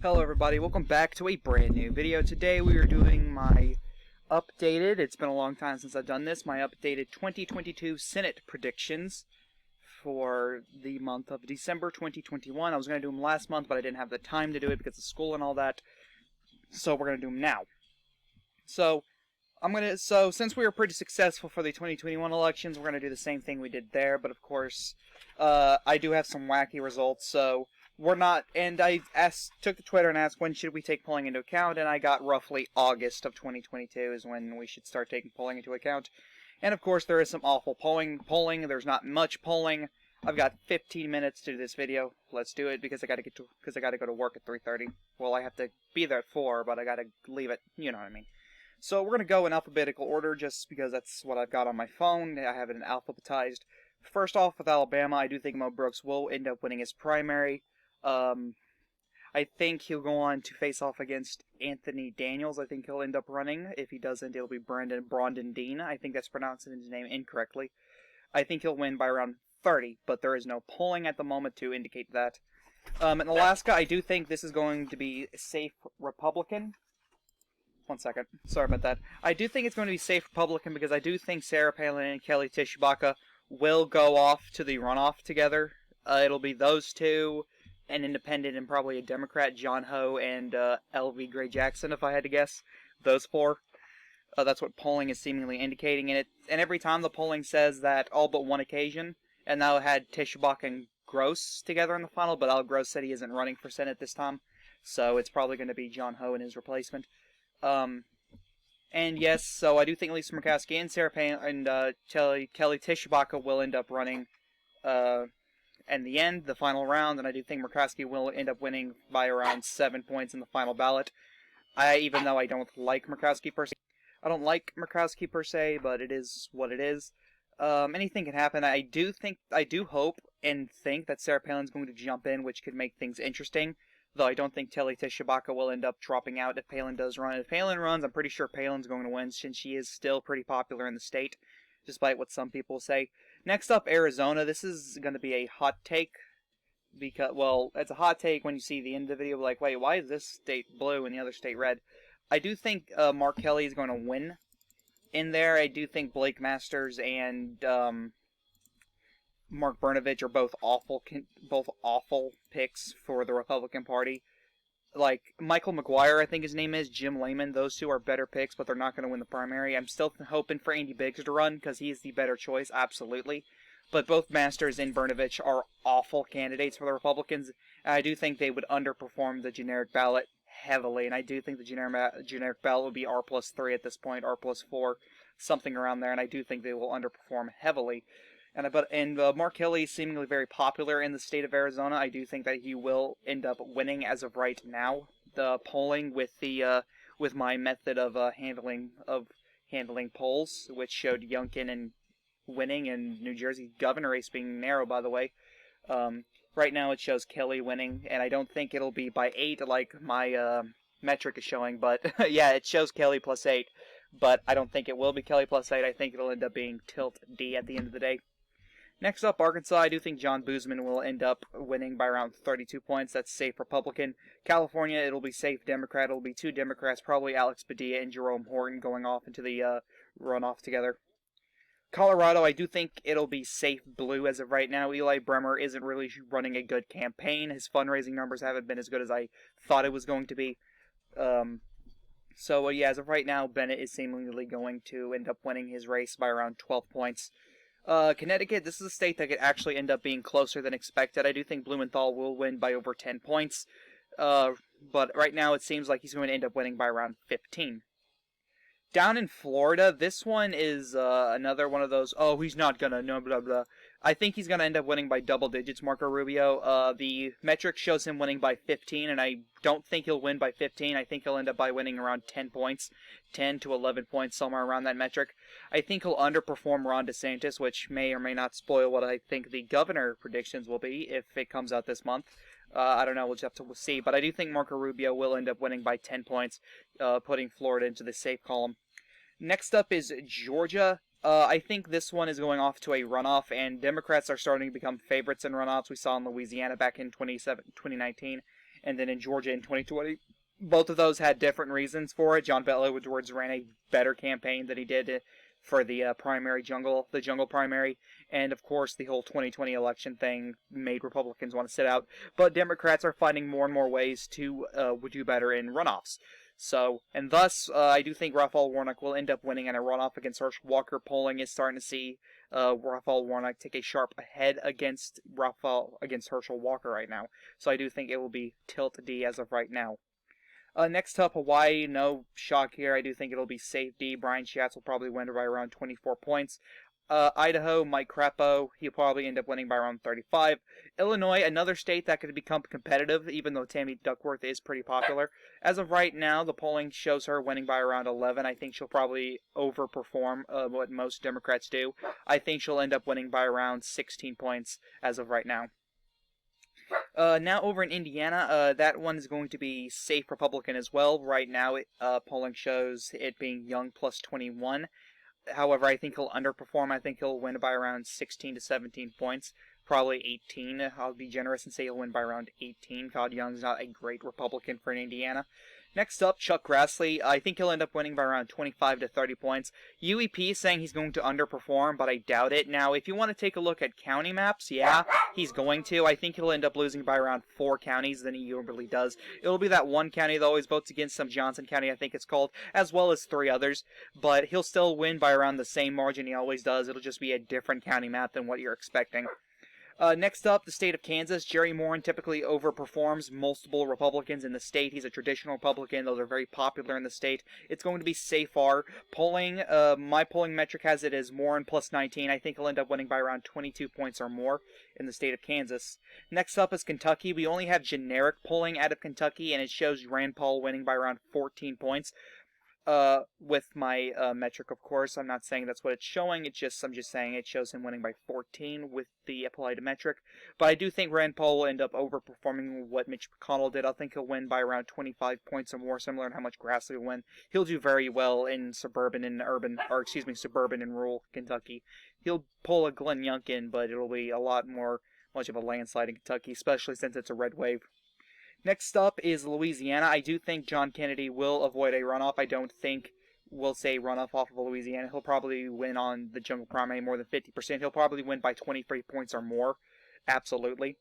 Hello everybody, welcome back to a brand new video. Today we are doing my updated, it's been a long time since I've done this, my updated 2022 Senate predictions for the month of December 2021. I was going to do them last month, but I didn't have the time to do it because of school and all that, so we're going to do them now. So since we were pretty successful for the 2021 elections, we're going to do the same thing we did there, but of course, I do have some wacky results, so we're not, and I took to Twitter and asked when should we take polling into account, and I got roughly August of 2022 is when we should start taking polling into account. And of course there is some awful polling, there's not much polling. I've got 15 minutes to do this video. Let's do it because I gotta go to work at 3:30. Well, I have to be there at 4, but I gotta leave it, you know what I mean. So we're gonna go in alphabetical order just because that's what I've got on my phone. I have it alphabetized. First off, with Alabama, I do think Mo Brooks will end up winning his primary. I think he'll go on to face off against Anthony Daniels. I think he'll end up running. If he doesn't, it'll be Brandon Dean. I think that's pronouncing his name incorrectly. I think he'll win by around 30, but there is no polling at the moment to indicate that. In Alaska, I do think this is going to be safe Republican. One second. Sorry about that. I do think it's going to be safe Republican because I do think Sarah Palin and Kelly Tshibaka will go off to the runoff together. It'll be those two, an independent and probably a Democrat, John Ho and L.V. Gray Jackson, if I had to guess. Those four. That's what polling is seemingly indicating. And every time the polling says that all but one occasion, and now had Tshibaka and Gross together in the final, but Al Gross said he isn't running for Senate this time, so it's probably going to be John Ho and his replacement. And yes, so I do think Lisa Murkowski and Sarah Palin and Kelly Tshibaka will end up running in the end, the final round, and I do think Murkowski will end up winning by around 7 points in the final ballot. Even though I don't like Murkowski per se, but it is what it is. Anything can happen. I do hope and think that Sarah Palin's going to jump in, which could make things interesting. Though I don't think Kelly Tshibaka will end up dropping out if Palin does run. If Palin runs, I'm pretty sure Palin's going to win, since she is still pretty popular in the state, despite what some people say. Next up, Arizona. This is going to be a hot take, because, well, it's a hot take when you see the end of the video, like, wait, why is this state blue and the other state red? I do think Mark Kelly is going to win in there. I do think Blake Masters and Mark Brnovich are both awful picks for the Republican Party. Like, Michael McGuire, I think his name is, Jim Lehman, those two are better picks, but they're not going to win the primary. I'm still hoping for Andy Biggs to run, because he is the better choice, absolutely. But both Masters and Brnovich are awful candidates for the Republicans, and I do think they would underperform the generic ballot heavily, and I do think the generic ballot would be R+3 at this point, R+4, something around there, and I do think they will underperform heavily. And Mark Kelly is seemingly very popular in the state of Arizona. I do think that he will end up winning as of right now. The polling with my method of handling polls, which showed Youngkin and winning, and New Jersey governor race being narrow, by the way. Right now it shows Kelly winning, and I don't think it'll be by 8 like my metric is showing. But yeah, it shows Kelly +8, but I don't think it will be Kelly +8. I think it'll end up being Tilt D at the end of the day. Next up, Arkansas. I do think John Boozman will end up winning by around 32 points. That's safe Republican. California, it'll be safe Democrat. It'll be 2 Democrats, probably Alex Padilla and Jerome Horton, going off into the runoff together. Colorado, I do think it'll be safe blue as of right now. Eli Bremer isn't really running a good campaign. His fundraising numbers haven't been as good as I thought it was going to be. So yeah, as of right now, Bennett is seemingly going to end up winning his race by around 12 points. Connecticut, this is a state that could actually end up being closer than expected. I do think Blumenthal will win by over 10 points. But right now it seems like he's going to end up winning by around 15. Down in Florida, this one is another one of those, oh, he's not gonna, no, blah, blah. I think he's going to end up winning by double digits, Marco Rubio. The metric shows him winning by 15, and I don't think he'll win by 15. I think he'll end up by winning around 10 points, 10 to 11 points, somewhere around that metric. I think he'll underperform Ron DeSantis, which may or may not spoil what I think the governor predictions will be if it comes out this month. I don't know, we'll just have to see. But I do think Marco Rubio will end up winning by 10 points, putting Florida into the safe column. Next up is Georgia. I think this one is going off to a runoff, and Democrats are starting to become favorites in runoffs. We saw in Louisiana back in 2019, and then in Georgia in 2020. Both of those had different reasons for it. John Bel Edwards ran a better campaign than he did for the the jungle primary, and of course the whole 2020 election thing made Republicans want to sit out. But Democrats are finding more and more ways to do better in runoffs. So, and thus, I do think Raphael Warnock will end up winning in a runoff against Herschel Walker. Polling is starting to see Raphael Warnock take a sharp ahead against Herschel Walker right now. So I do think it will be tilt D as of right now. Next up, Hawaii. No shock here. I do think it'll be safety. Brian Schatz will probably win by around 24 points. Idaho, Mike Crapo. He'll probably end up winning by around 35. Illinois, another state that could become competitive, even though Tammy Duckworth is pretty popular. As of right now, the polling shows her winning by around 11. I think she'll probably overperform what most Democrats do. I think she'll end up winning by around 16 points as of right now. Now over in Indiana, that one is going to be safe Republican as well. Right now, polling shows it being Young plus 21. However, I think he'll underperform. I think he'll win by around 16 to 17 points. Probably 18. I'll be generous and say he'll win by around 18. Todd Young's not a great Republican for Indiana. Next up, Chuck Grassley. I think he'll end up winning by around 25 to 30 points. UEP is saying he's going to underperform, but I doubt it. Now, if you want to take a look at county maps, yeah, he's going to. I think he'll end up losing by around 4 counties than he usually does. It'll be that one county that always votes against him, Johnson County, I think it's called, as well as 3 others. But he'll still win by around the same margin he always does. It'll just be a different county map than what you're expecting. Next up, the state of Kansas. Jerry Moran typically overperforms multiple Republicans in the state. He's a traditional Republican. Those are very popular in the state. It's going to be SAFAR. Polling, my polling metric has it as Moran plus 19. I think he'll end up winning by around 22 points or more in the state of Kansas. Next up is Kentucky. We only have generic polling out of Kentucky, and it shows Rand Paul winning by around 14 points. With my metric, of course. I'm not saying that's what it's showing. I'm just saying it shows him winning by 14 with the applied metric. But I do think Rand Paul will end up overperforming what Mitch McConnell did. I think he'll win by around 25 points or more, similar to how much Grassley will win. He'll do very well in suburban and rural Kentucky. He'll pull a Glenn Youngkin, but it'll be much of a landslide in Kentucky, especially since it's a red wave. Next up is Louisiana. I do think John Kennedy will avoid a runoff. I don't think we'll say runoff off of Louisiana. He'll probably win on the jungle primary more than 50%. He'll probably win by 23 points or more. Absolutely.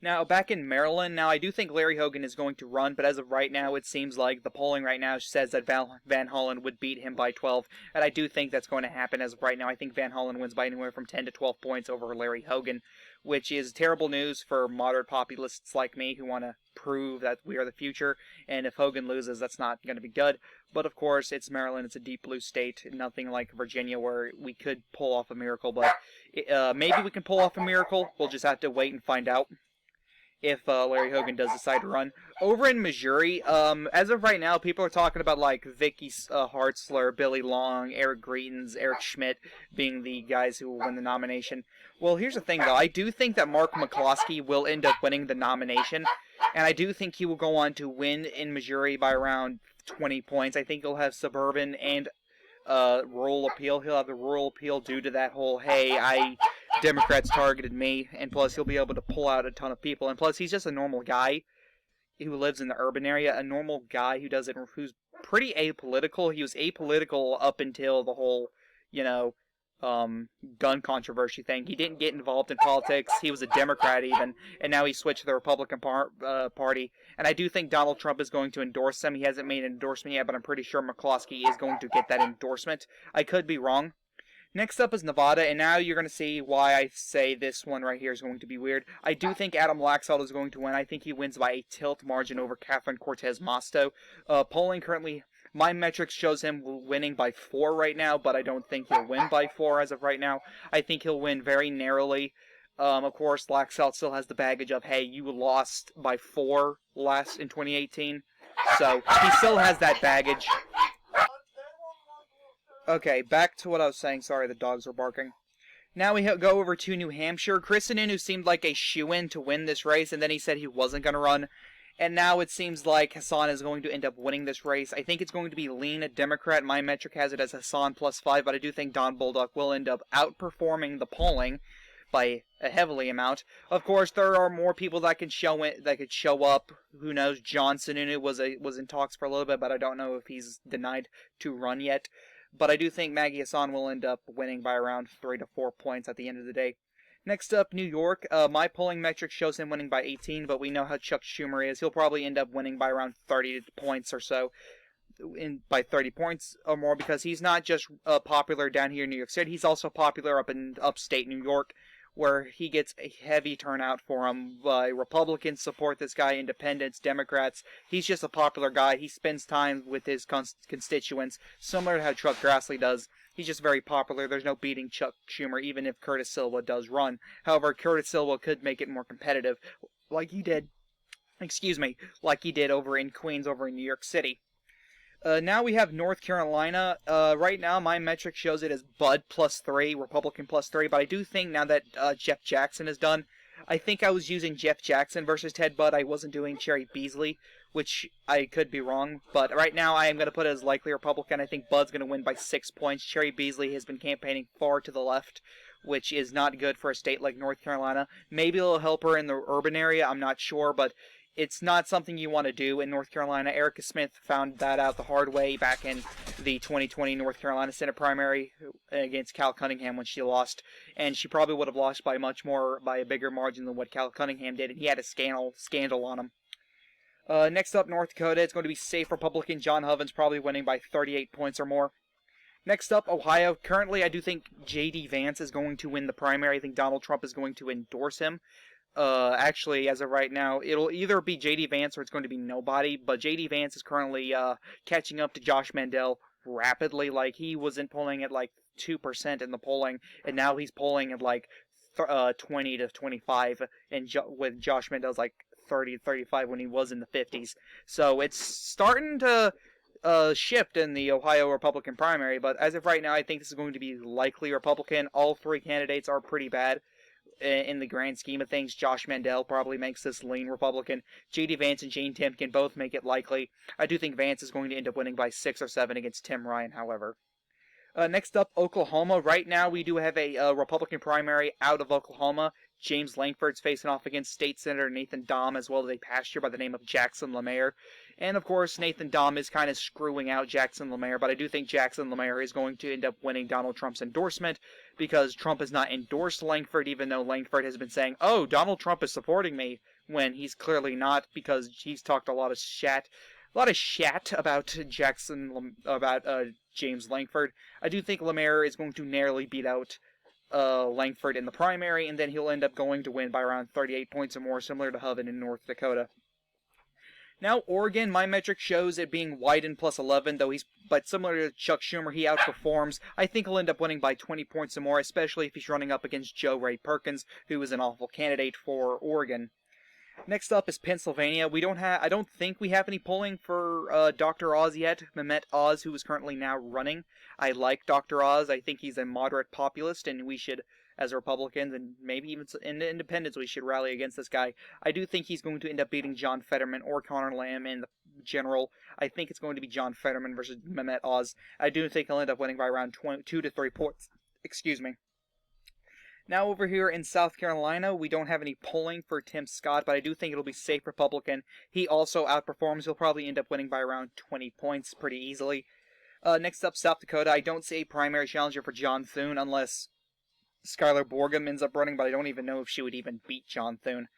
Now, back in Maryland, I do think Larry Hogan is going to run, but as of right now, it seems like the polling right now says that Van Hollen would beat him by 12, and I do think that's going to happen as of right now. I think Van Hollen wins by anywhere from 10 to 12 points over Larry Hogan, which is terrible news for moderate populists like me who want to prove that we are the future, and if Hogan loses, that's not going to be good. But of course, it's Maryland, it's a deep blue state, nothing like Virginia where we could pull off a miracle, but maybe we can pull off a miracle. We'll just have to wait and find out if Larry Hogan does decide to run. Over in Missouri, as of right now, people are talking about like Vicky Hartzler, Billy Long, Eric Greitens, Eric Schmidt being the guys who will win the nomination. Well, here's the thing, though. I do think that Mark McCloskey will end up winning the nomination, and I do think he will go on to win in Missouri by around 20 points. I think he'll have suburban and rural appeal. He'll have the rural appeal due to that whole, hey, Democrats targeted me, and plus he'll be able to pull out a ton of people, and plus he's just a normal guy who lives in the urban area, a normal guy who's pretty apolitical. He was apolitical up until the whole, gun controversy thing. He didn't get involved in politics. He was a Democrat even, and now he switched to the Republican Party. And I do think Donald Trump is going to endorse him. He hasn't made an endorsement yet, but I'm pretty sure McCloskey is going to get that endorsement. I could be wrong. Next up is Nevada, and now you're going to see why I say this one right here is going to be weird. I do think Adam Laxalt is going to win. I think he wins by a tilt margin over Catherine Cortez Masto. Polling currently, my metrics shows him winning by 4 right now, but I don't think he'll win by 4 as of right now. I think he'll win very narrowly. Of course, Laxalt still has the baggage of, hey, you lost by 4 last in 2018. So, he still has that baggage. Okay, back to what I was saying. Sorry, the dogs were barking. Now we go over to New Hampshire. Kristonen, who seemed like a shoo-in to win this race, and then he said he wasn't going to run. And now it seems like Hassan is going to end up winning this race. I think it's going to be lean a Democrat. My metric has it as Hassan plus 5, but I do think Don Bolduc will end up outperforming the polling. by a heavily amount. Of course, there are more people that can show it, that could show up. Who knows? John Sununu was in talks for a little bit, but I don't know if he's denied to run yet. But I do think Maggie Hassan will end up winning by around 3 to 4 points at the end of the day. Next up, New York. My polling metric shows him winning by 18, but we know how Chuck Schumer is. He'll probably end up winning by around 30 points or so. By 30 points or more, because he's not just popular down here in New York City, he's also popular up in upstate New York, where he gets a heavy turnout for him. Republicans support this guy, independents, Democrats. He's just a popular guy. He spends time with his constituents, similar to how Chuck Grassley does. He's just very popular. There's no beating Chuck Schumer, even if Curtis Silva does run. However, Curtis Silva could make it more competitive, like he did over in Queens, over in New York City. Now we have North Carolina. Right now, my metric shows it as Bud +3, Republican +3, but I do think now that Jeff Jackson is done, I think I was using Jeff Jackson versus Ted Budd. I wasn't doing Cherry Beasley, which I could be wrong, but right now I am going to put it as likely Republican. I think Bud's going to win by 6 points. Cherry Beasley has been campaigning far to the left, which is not good for a state like North Carolina. Maybe it'll help her in the urban area, I'm not sure, but it's not something you want to do in North Carolina. Erica Smith found that out the hard way back in the 2020 North Carolina Senate primary against Cal Cunningham when she lost. And she probably would have lost by a bigger margin than what Cal Cunningham did. And he had a scandal on him. Next up, North Dakota. It's going to be safe Republican. John Hovins probably winning by 38 points or more. Next up, Ohio. Currently, I do think J.D. Vance is going to win the primary. I think Donald Trump is going to endorse him. Actually, as of right now, it'll either be J.D. Vance or it's going to be nobody, but J.D. Vance is currently catching up to Josh Mandel rapidly. Like, he wasn't polling at like 2% in the polling, and now he's polling at like 20 to 25, and with Josh Mandel's like 30 to 35 when he was in the 50s. So it's starting to shift in the Ohio Republican primary, but as of right now, I think this is going to be likely Republican. All three candidates are pretty bad in the grand scheme of things. Josh Mandel probably makes this lean Republican. J.D. Vance and Jane Timken both make it likely. I do think Vance is going to end up winning by 6 or 7 against Tim Ryan, however. Next up, Oklahoma. Right now, we do have a Republican primary out of Oklahoma. James Lankford's facing off against State Senator Nathan Dahm, as well as a pastor by the name of Jackson LaMaire. And, of course, Nathan Dahm is kind of screwing out Jackson LaMaire, but I do think Jackson LaMaire is going to end up winning Donald Trump's endorsement, because Trump has not endorsed Lankford, even though Lankford has been saying, oh, Donald Trump is supporting me, when he's clearly not, because he's talked a lot of shat about James Lankford. I do think LaMaire is going to narrowly beat out Lankford in the primary, and then he'll end up going to win by around 38 points or more, similar to Hovin in North Dakota. Now, Oregon, my metric shows it being Wyden +11, but similar to Chuck Schumer, he outperforms. I think he'll end up winning by 20 points or more, especially if he's running up against Joe Ray Perkins, who is an awful candidate for Oregon. Next up is Pennsylvania. I don't think we have any polling for Dr. Oz yet. Mehmet Oz, who is currently now running. I like Dr. Oz. I think he's a moderate populist, and we should, as Republicans and maybe even independents, we should rally against this guy. I do think he's going to end up beating John Fetterman or Conor Lamb in the general. I think it's going to be John Fetterman versus Mehmet Oz. I do think he'll end up winning by around 2 to 3 points. Excuse me. Now over here in South Carolina, we don't have any polling for Tim Scott, but I do think it'll be safe Republican. He also outperforms. He'll probably end up winning by around 20 points pretty easily. Next up, South Dakota. I don't see a primary challenger for John Thune unless Skylar Borgum ends up running, but I don't even know if she would even beat John Thune.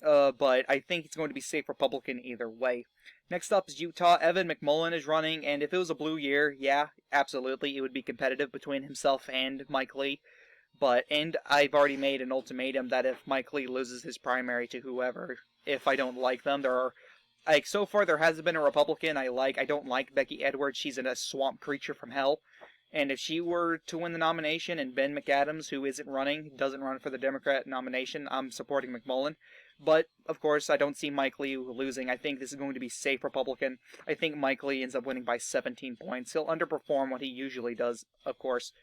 But I think it's going to be safe Republican either way. Next up is Utah. Evan McMullen is running, and if it was a blue year, yeah, absolutely, it would be competitive between himself and Mike Lee. And I've already made an ultimatum that if Mike Lee loses his primary to whoever, if I don't like them, so far there hasn't been a Republican I don't like Becky Edwards. She's a swamp creature from hell. And if she were to win the nomination and Ben McAdams, who doesn't run for the Democrat nomination, I'm supporting McMullen. But, of course, I don't see Mike Lee losing. I think this is going to be safe Republican. I think Mike Lee ends up winning by 17 points. He'll underperform what he usually does, of course.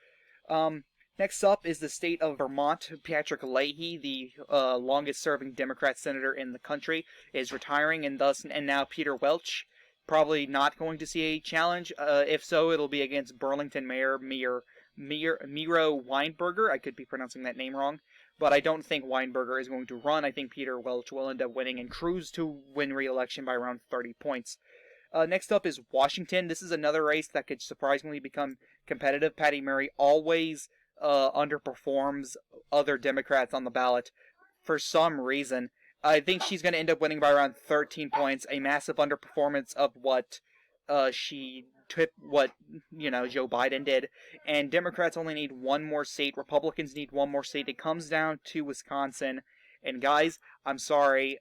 Next up is the state of Vermont. Patrick Leahy, the longest-serving Democrat senator in the country, is retiring, and now Peter Welch, probably not going to see a challenge. If so, it'll be against Burlington Mayor Miro Weinberger. I could be pronouncing that name wrong. but I don't think Weinberger is going to run. I think Peter Welch will end up winning and cruise to win re-election by around 30 points. Next up is Washington. This is another race that could surprisingly become competitive. Patty Murray always underperforms other Democrats on the ballot for some reason. I think she's going to end up winning by around 13 points, a massive underperformance of what Joe Biden did. And Democrats only need one more seat. Republicans need one more seat. It comes down to Wisconsin. And guys, I'm sorry,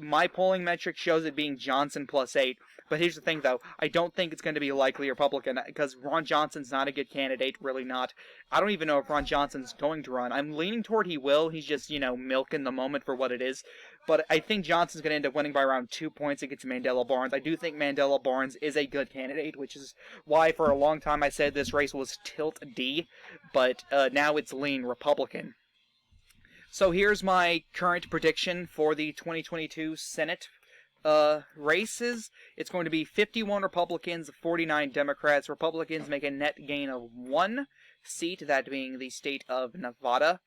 my polling metric shows it being Johnson +8. But here's the thing, though. I don't think it's going to be likely Republican, because Ron Johnson's not a good candidate, really not. I don't even know if Ron Johnson's going to run. I'm leaning toward he will. He's just, milking the moment for what it is. But I think Johnson's going to end up winning by around 2 points against Mandela Barnes. I do think Mandela Barnes is a good candidate, which is why for a long time I said this race was tilt D, but now it's lean Republican. So here's my current prediction for the 2022 Senate races. It's going to be 51 Republicans, 49 Democrats. Republicans make a net gain of 1 seat, that being the state of Nevada.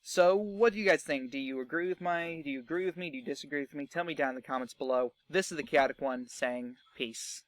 So, what do you guys think? Do you agree with me? Do you disagree with me? Tell me down in the comments below. This is the Chaotic One saying peace.